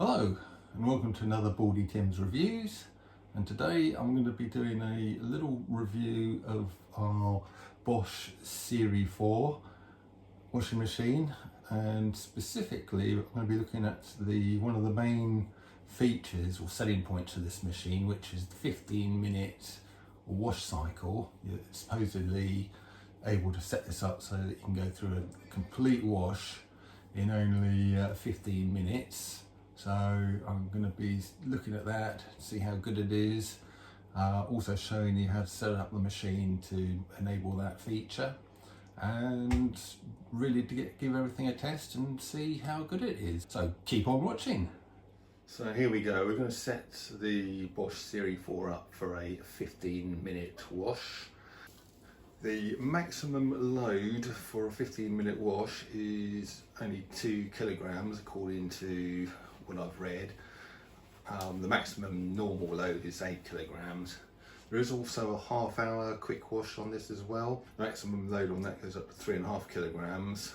Hello and welcome to another Baldy Tim's Reviews, and today I'm going to be doing a little review of our Bosch Serie 4 washing machine, and specifically I'm going to be looking at one of the main features or selling points of this machine, which is the 15-minute wash cycle. You're supposedly able to set this up so that you can go through a complete wash in only 15 minutes. So I'm going to be looking at that, see how good it is, also showing you how to set up the machine to enable that feature, and really to give everything a test and see how good it is. So keep on watching. So here we go, we're going to set the Bosch Serie 4 up for a 15-minute wash. The maximum load for a 15-minute wash is only 2 kilograms according to what I've read. The maximum normal load is 8 kilograms. There is also a half-hour quick wash on this as well. The maximum load on that goes up to 3.5 kilograms.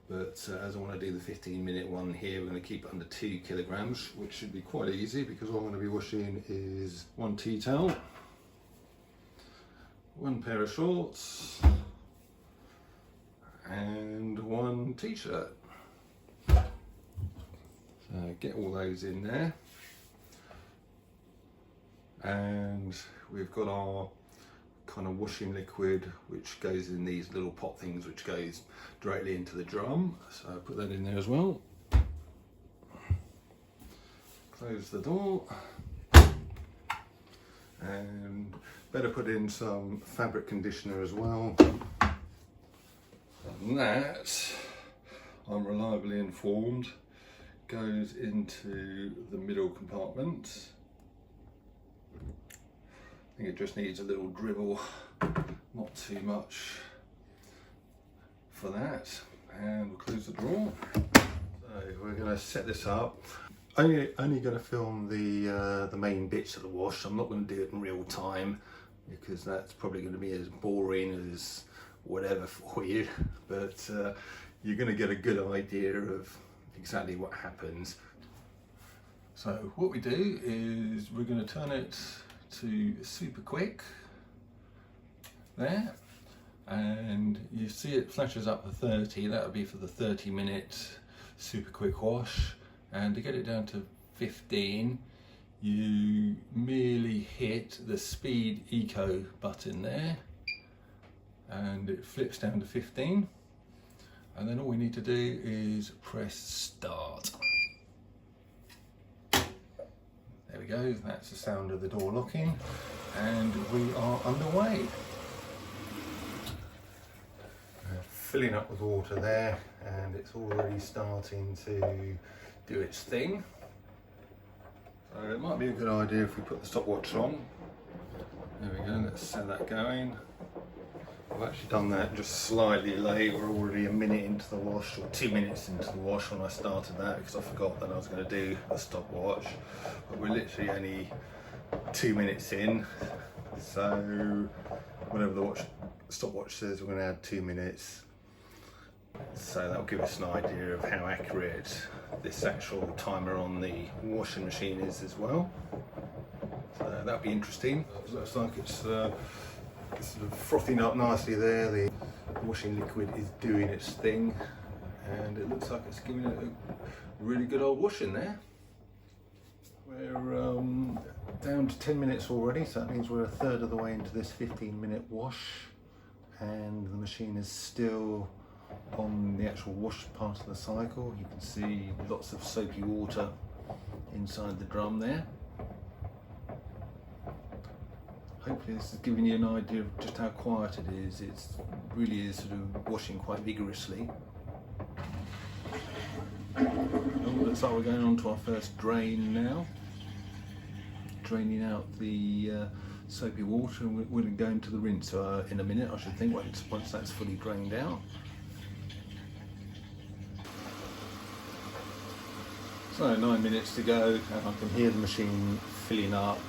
But as I want to do the 15-minute one here, we're going to keep it under 2 kilograms, which should be quite easy because all I'm going to be washing is 1 tea towel, 1 pair of shorts, and 1 t-shirt. So get all those in there, and we've got our kind of washing liquid which goes in these little pot things which goes directly into the drum, so I'll put that in there as well. Close the door, and better put in some fabric conditioner as well, and that, I'm reliably informed, goes into the middle compartment. I think it just needs a little dribble, not too much for that, and we'll close the drawer. So we're going to set this up. Only going to film the main bits of the wash. I'm not going to do it in real time because that's probably going to be as boring as whatever for you, but you're going to get a good idea of exactly what happens. So what we do is we're going to turn it to super quick there, and you see it flashes up to 30. That would be for the 30-minute super quick wash, and to get it down to 15 you merely hit the speed eco button there and it flips down to 15. And then all we need to do is press start. There we go, that's the sound of the door locking, and we are underway. Filling up with water there, and it's already starting to do its thing. So it might be a good idea if we put the stopwatch on. There we go, let's set that going. I've actually done that just slightly late. We're already a minute into the wash, or 2 minutes into the wash when I started that, because I forgot that I was going to do a stopwatch. But we're literally only 2 minutes in, so whenever the stopwatch says we're going to add 2 minutes, so that'll give us an idea of how accurate this actual timer on the washing machine is as well. So that'll be interesting. It looks like it's sort of frothing up nicely there. The washing liquid is doing its thing, and it looks like it's giving it a really good old wash in there. We're down to 10 minutes already, so that means we're a third of the way into this 15-minute wash, and the machine is still on the actual wash part of the cycle. You can see lots of soapy water inside the drum there. Hopefully this is giving you an idea of just how quiet it is. It really is sort of washing quite vigorously. Oh, looks like we're going on to our first drain now. Draining out the soapy water, and we're going to go into the rinse in a minute, I should think, once that's fully drained out. So 9 minutes to go, and I can hear the machine filling up,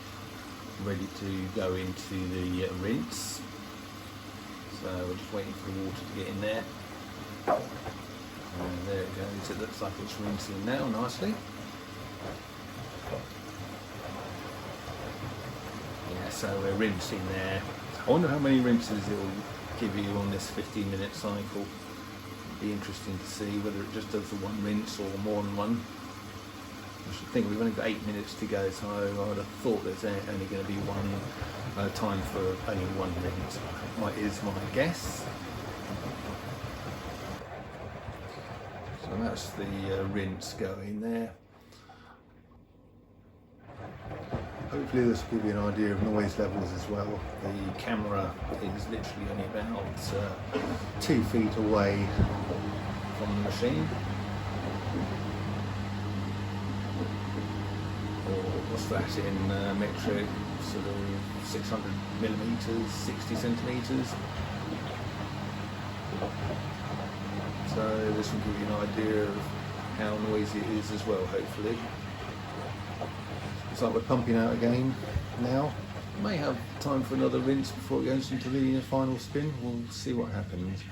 ready to go into the rinse. So we're just waiting for the water to get in there. And there it goes, it looks like it's rinsing now nicely. Yeah, so we're rinsing there. I wonder how many rinses it will give you on this 15-minute cycle. It'd be interesting to see whether it just does the one rinse or more than one. I should think we've only got 8 minutes to go, so I would have thought there's only going to be one time for only one rinse. That is my guess. So that's the rinse going there. Hopefully this will give you an idea of noise levels as well. The camera is literally only about 2 feet away from the machine. Or what's that in metric? Sort of 600 millimeters, 60 centimeters. So this will give you an idea of how noisy it is as well, hopefully. Looks like we're pumping out again now. May have time for another rinse before it goes into the final spin. We'll see what happens.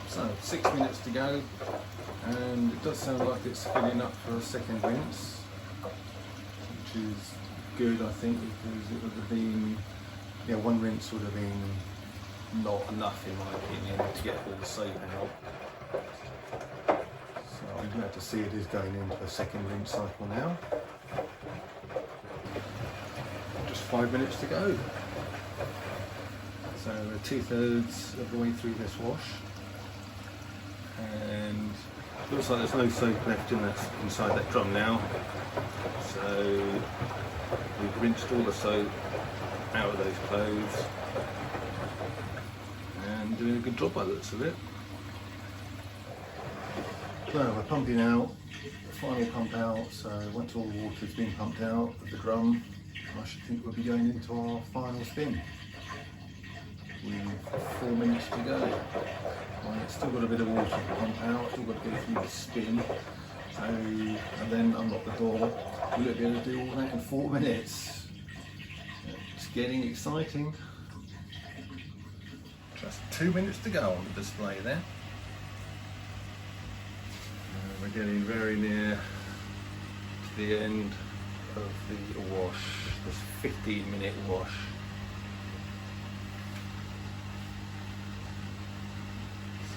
So 6 minutes to go, and it does sound like it's filling up for a second rinse, which is good, I think, because it would have been, yeah, one rinse would have been not enough in my opinion to get all the soap out. So I'm glad to see it is going into a second rinse cycle now. Just 5 minutes to go. So we're 2/3 of the way through this wash, and it looks like there's no soap left inside that drum now. So we've rinsed all the soap out of those clothes. Doing a good job by the looks of it. So we're pumping out, the final pump out, so once all the water's been pumped out of the drum, I should think we'll be going into our final spin. With 4 minutes to go. Right, still got a bit of water to pump out, still got to go through the spin. So, and then unlock the door. Will it be able to do all that in 4 minutes? It's getting exciting. Just 2 minutes to go on the display there. We're getting very near to the end of the wash, this 15-minute wash.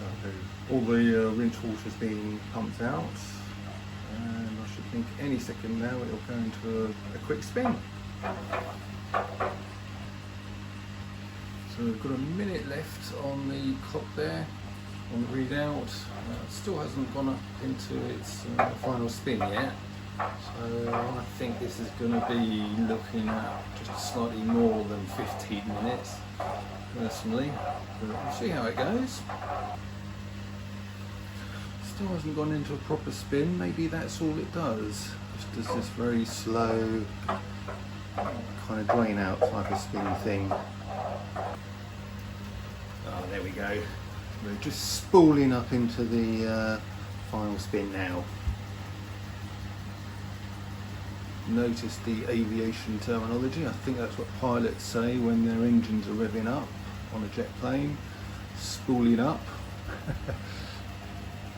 So all the rinse water's been pumped out, and I should think any second now it'll go into a quick spin. So we've got a minute left on the clock there, on the readout. It still hasn't gone up into its final spin yet. So I think this is going to be looking at just slightly more than 15 minutes, personally. But we'll see how it goes. Still hasn't gone into a proper spin. Maybe that's all it does. Just does this very slow, kind of drain out type of spin thing. Oh, there we go. We're just spooling up into the final spin now. Notice the aviation terminology. I think that's what pilots say when their engines are revving up on a jet plane. Spooling up.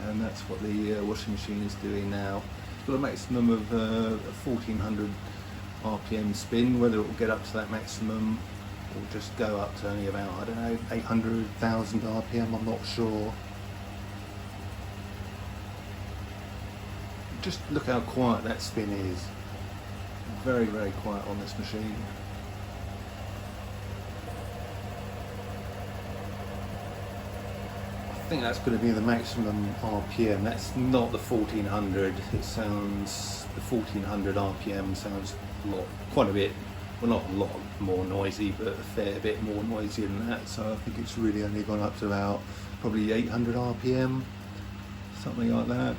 And that's what the washing machine is doing now. It's got a maximum of 1400 RPM spin. Whether it will get up to that maximum or just go up to only about, I don't know, 800,000 RPM, I'm not sure. Just look how quiet that spin is. Very, very quiet on this machine. I think that's going to be the maximum RPM. That's not the 1400. It sounds, the 1400 RPM sounds quite a bit, well, not a lot more noisy, but a fair bit more noisy than that. So I think it's really only gone up to about probably 800 RPM, something like that.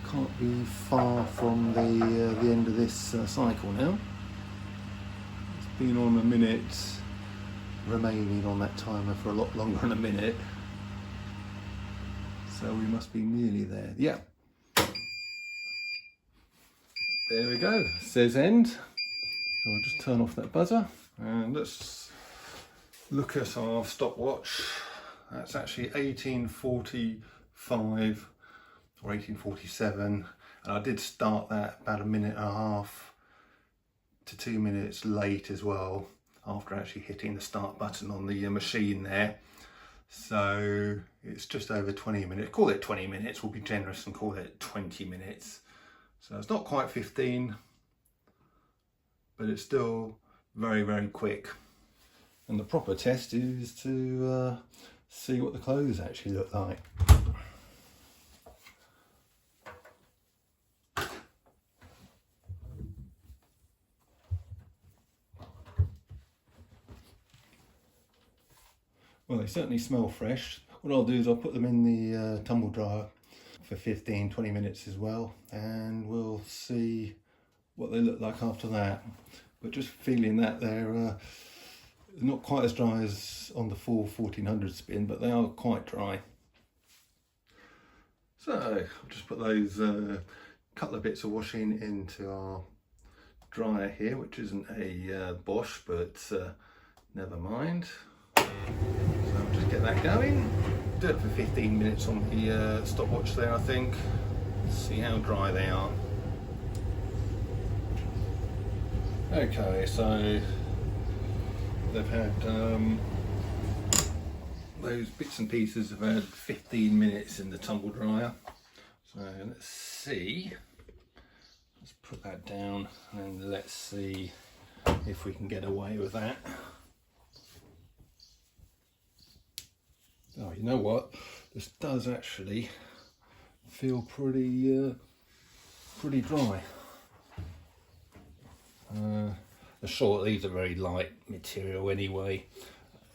Can't be far from the end of this cycle now. It's been on a minute, remaining on that timer for a lot longer than a minute. So we must be nearly there. Yeah. There we go, says end. So I'll just turn off that buzzer. And let's look at our stopwatch. That's actually 18:45 or 18:47, and I did start that about 1.5 to 2 minutes late as well, after actually hitting the start button on the machine there. So it's just over 20 minutes. Call it 20 minutes, we'll be generous and call it 20 minutes. So it's not quite 15, but it's still very, very quick. And the proper test is to see what the clothes actually look like. Well, they certainly smell fresh. What I'll do is I'll put them in the tumble dryer for 15-20 minutes as well, and we'll see what they look like after that. But just feeling that they're not quite as dry as on the full 1400 spin, but they are quite dry. So I'll just put those couple of bits of washing into our dryer here, which isn't a Bosch, but never mind. So I'll just get that going. Do it for 15 minutes on the stopwatch there, I think. See how dry they are. Okay, so they've had those bits and pieces have had 15 minutes in the tumble dryer. So let's see. Let's put that down and let's see if we can get away with that. Oh, you know what? This does actually feel pretty dry. Sure, these are very light material anyway,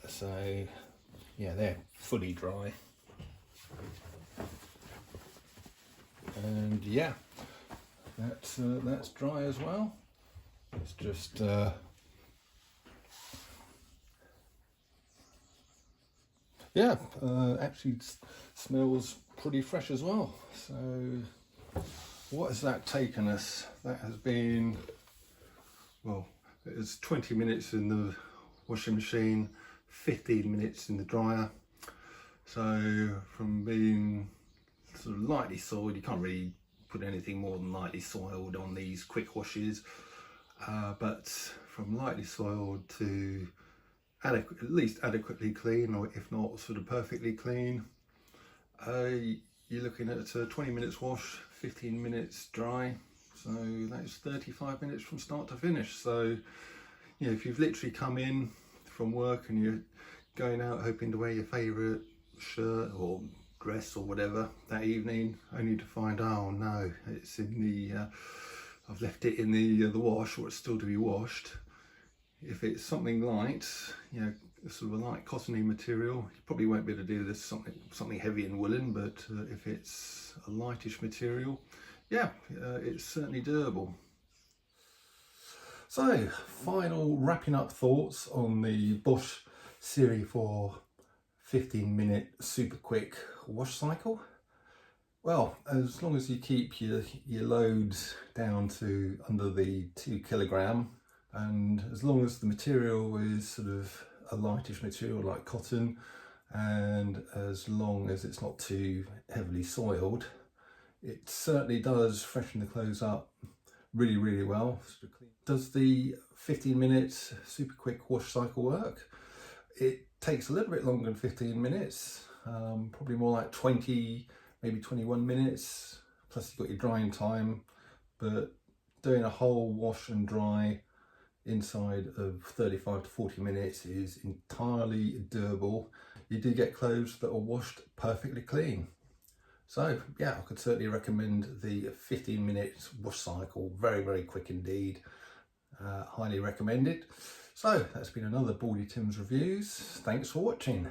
so yeah, they're fully dry. And yeah, that's dry as well. It's just yeah, actually smells pretty fresh as well. So what has that taken us? That has been, well, it's 20 minutes in the washing machine, 15 minutes in the dryer. So from being sort of lightly soiled, you can't really put anything more than lightly soiled on these quick washes, but from lightly soiled to at least adequately clean, or if not sort of perfectly clean, you're looking at a 20 minutes wash, 15 minutes dry. So that's 35 minutes from start to finish. So, you know, if you've literally come in from work and you're going out hoping to wear your favourite shirt or dress or whatever that evening, only to find, oh no, it's in the, I've left it in the wash, or it's still to be washed. If it's something light, you know, sort of a light cottony material, you probably won't be able to do this something heavy and woolen, but if it's a lightish material, yeah, it's certainly doable. So, final wrapping up thoughts on the Bosch Serie 4 15-minute super quick wash cycle. Well, as long as you keep your loads down to under the 2 kilogram, and as long as the material is sort of a lightish material like cotton, and as long as it's not too heavily soiled, it certainly does freshen the clothes up really, really well. Does the 15-minute super quick wash cycle work? It takes a little bit longer than 15 minutes, probably more like 20, maybe 21 minutes, plus you've got your drying time, but doing a whole wash and dry inside of 35 to 40 minutes is entirely doable. You do get clothes that are washed perfectly clean. So yeah, I could certainly recommend the 15-minute wash cycle. Very, very quick indeed. Highly recommended. So that's been another Baldy Tim's Reviews. Thanks for watching.